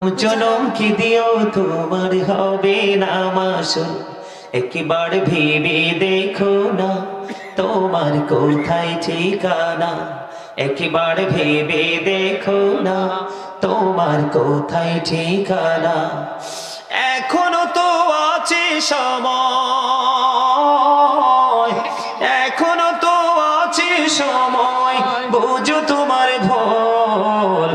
জনম কি দিও তোমার হবে না মাসুল, একবার ভেবে দেখো না তোমার কোথায় ঠিকানা। একবার ভেবে দেখো না তোমার কোথায় ঠিকানা। এখনো তো আছে সময়, এখনো তো আছে সময়, বুঝো তোমার ভুল।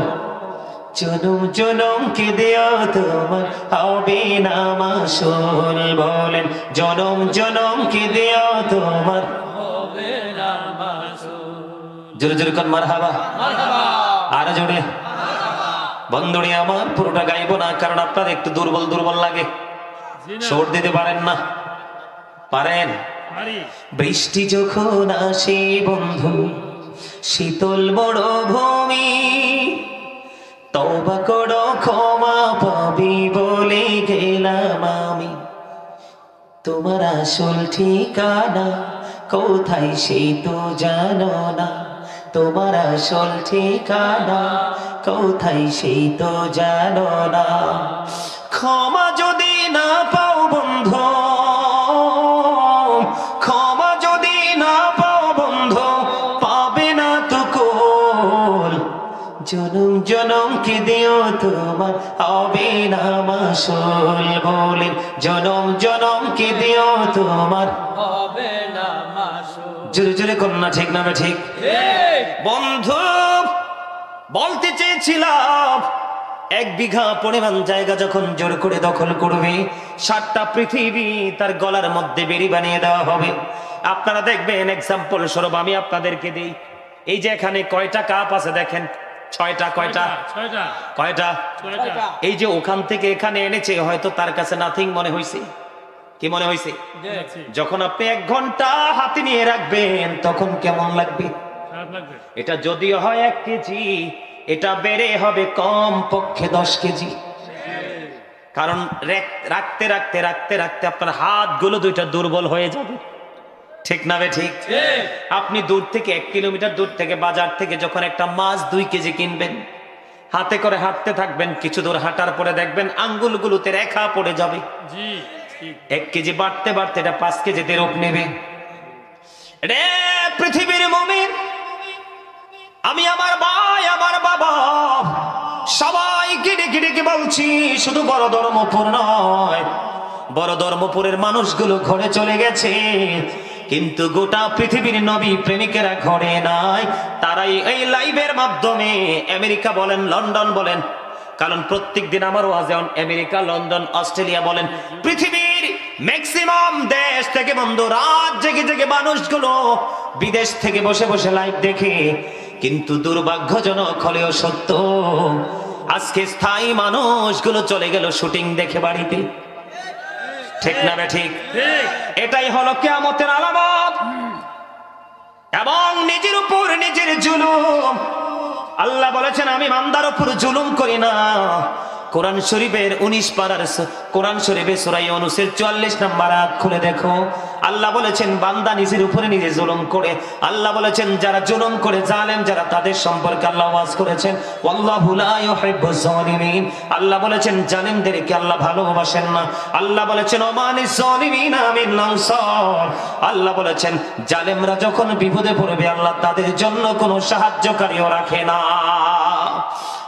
জনম জনম কে দেয়া তোমার হবে না মাসুল, বলেন জনম জনম কে দেয়া তোমার হবে না মাসুল। জোরে জোরে কোন মারহাবা, আর জোরে। বন্ধুরে আমার পুরোটা গাইবো না, কারণ আপনার একটু দুর্বল দুর্বল লাগে, সুর দিতে পারেন না। পারেন? বৃষ্টি যখন আসে বন্ধু শীতল মরুভূমি, তওবা করো ক্ষমা পাবি বলে গেলাম আমি। তোমার আসল ঠিকানা কোথায় সেই তো জানো না, তোমার আসল ঠিকানা কোথায় সেই তো জানো না। ক্ষমা যদি না পাও বন্ধু, ক্ষমা যদি না পাও বন্ধু, পাবে না তো কোল। জনম জনম কে দিও তোমার হবে না মাসুল, বলেন জনম জনম কে দিও তোমার হবে না মাসুল। জোরে জোরে কন্যা, ঠিক না ঠিক? বন্ধু বলতে চেয়েছিলাম, 1 বিঘা পরিমাণ জায়গা যখন জোর করে দখল করবে, 7টা পৃথিবী তার গলার মধ্যে বেড়ি বানিয়ে দেওয়া হবে। আপনারা দেখবেন, এক্সাম্পল স্বরূপ আমি আপনাদেরকে দিই, এই যে এখানে কয়টা কাপ আছে দেখেন, 6টা। কয়টা? কয়টা? এই যে ওখান থেকে এখানে এনেছে, হয়তো তার কাছে নাথিং মনে হয়েছে। কি মনে হয়েছে? যখন আপনি 1 ঘন্টা হাতে নিয়ে রাখবেন তখন কেমন লাগবে? এটা যদিও হয় 1 কেজি, এটা বেড়ে হবে কম পক্ষে 10 কেজি। কারণ রাখতে রাখতে রাখতে রাখতে আপনার হাতগুলো 2টা দুর্বল হয়ে যাবে, ঠিক না ঠিক? আপনি দূর থেকে 1 কিলোমিটার দূর থেকে বাজার থেকে যখন একটা মাছ 2 কেজি কিনবেন, হাতে করে হাঁটতে থাকবেন, কিছু দূর হাঁটার পরে দেখবেন আঙ্গুলগুলোতে রেখা পড়ে যাবে। 1 কেজি বাড়তে বাড়তে এটা 5 কেজিতে রূপ নেবে। রে পৃথিবীর মুমিন, আমি আমার ভাই আমার বাবা সবাইকে ডেকে ডেকে বলছি, শুধু বড় ধর্মপুর নয়, বড় ধর্মপুরের মানুষগুলো ঘরে চলে গেছে, কিন্তু গোটা পৃথিবীর নবী প্রেমিকেরা ঘরে নাই। তারাই এই লাইভের মাধ্যমে আমেরিকা বলেন, লন্ডন বলেন, কারণ প্রত্যেক দিন আমার ওয়াজে আমেরিকা, লন্ডন, অস্ট্রেলিয়া বলেন, পৃথিবীর ম্যাক্সিমাম দেশ থেকে বন্ধু রাত জেগে জেগে মানুষগুলো বিদেশ থেকে বসে বসে লাইভ দেখে। কিন্তু দুর্ভাগ্যজনক হলেও সত্য, আজকে স্থায়ী মানুষগুলো চলে গেল শুটিং দেখে বাড়িতে, ঠিক না ঠিক? এটাই হলো কিয়ামতের আলামত। এবং নিজের উপর নিজের জুলুম, আল্লাহ বলেছেন আমি বান্দার উপর জুলুম করি না। কোরআন শরীফের 19 পারার কোরআন শরীফের সূরা ইউনূসের 44 নম্বর আয়াত খুলে দেখো, আল্লাহ বলেছেন বান্দা নিজের উপরে নিজে জুলুম করে। আল্লাহ বলেছেন যারা জুলুম করে, জালেম যারা, তাদের সম্পর্কে আল্লাহ ওয়াজ করেছেন ওয়াল্লাহু লা ইউহিব্বুজ জালিমিন। আল্লাহ বলেছেন জালেমদেরকে আল্লাহ ভালোবাসেন না। আল্লাহ বলেছেন ওমানিজ জালিমিনা মিন আনসার। আল্লাহ বলেছেন জালেমরা যখন বিপদে পড়বে আল্লাহ তাদের জন্য কোনো সাহায্যকারীও রাখে না।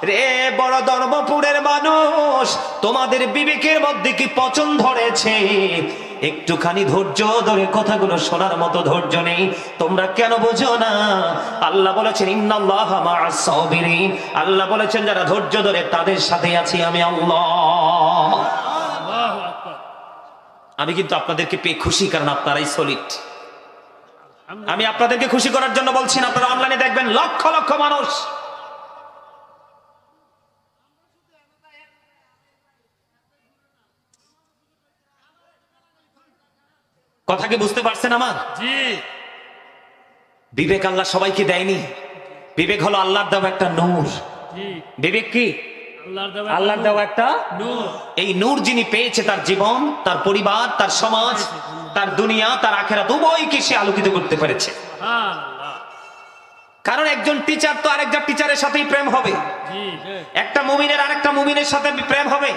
রে বড় ধর্মপুরের মানুষ, তোমাদের বিবেকের মধ্যে কি পচন ধরেছে? একটুখানি ধৈর্য ধরে কথাগুলো শোনার মতো ধৈর্য নেই? তোমরা কেন বোঝো না? আল্লাহ বলেছেন ইন্নাল্লাহা মা'আস সাবিরিন। আল্লাহ বলেছেন যারা ধৈর্য ধরে তাদের সাথে আছি আমি আল্লাহ। আল্লাহু আকবার। আমি কিন্তু আপনাদেরকে পেয়ে খুশি, কারণ আপনারাই সলিড। আমি আপনাদেরকে খুশি করার জন্য বলছি না। আপনারা অনলাইনে দেখবেন লক্ষ লক্ষ মানুষ। কথা কি বুঝতে পারছেন আমার? জি। বিবেক আল্লাহ সবাইকে দেয়নি। বিবেক হলো আল্লাহর দেওয়া একটা নূর। বিবেক কি? আল্লাহর দেওয়া একটা নূর। এই নূর যিনি পেয়েছে, তার জীবন, তার পরিবার, তার সমাজ, তার দুনিয়া, তার আখিরাত উভয়কে সে আলোকিত করতে পেরেছে। কারণ একজন টিচার তো আরেকজন টিচারের সাথেই প্রেম হবে, একটা মুমিনের আরেকটা মুমিনের সাথে প্রেম হবে,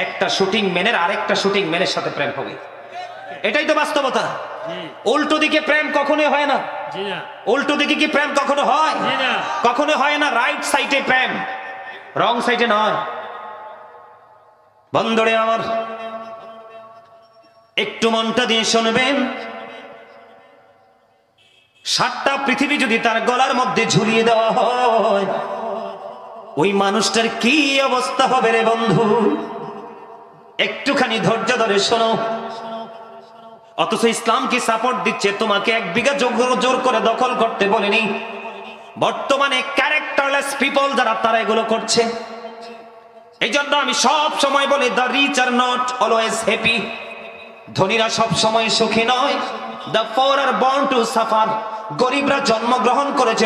একটা শুটিং ম্যানের আরেকটা শুটিং ম্যানের সাথে প্রেম হবে। এটাই তো বাস্তবতা। উল্টো দিকে প্রেম কখনোই হয় না। উল্টো দিকে কি প্রেম কখনো হয়? কখনো হয় না। রাইট সাইডে প্রেম, রং সাইডে নয়। বন্ধুরে আমার, একটু মনটা দিয়ে শুনবেন, 7টা পৃথিবী যদি তার গলার মধ্যে ঝুলিয়ে দেওয়া হয়, ওই মানুষটার কি অবস্থা হবে রে বন্ধু? একটুখানি ধৈর্য ধরে শোনো। অথচ ইসলামকে সাপোর্ট দিচ্ছে, তোমাকে 1 বিঘা জোর করে দখল করতে বলেনি। বর্তমানে ক্যারেক্টারলেস পিপল যারা, তারা এগুলো করছে। এই জন্য আমি সব সময় বলি, the rich are not always happy. ধনীরা সব সময় সুখী নয়। The poor are born to suffer. গরিবরা জন্মগ্রহণ করেছে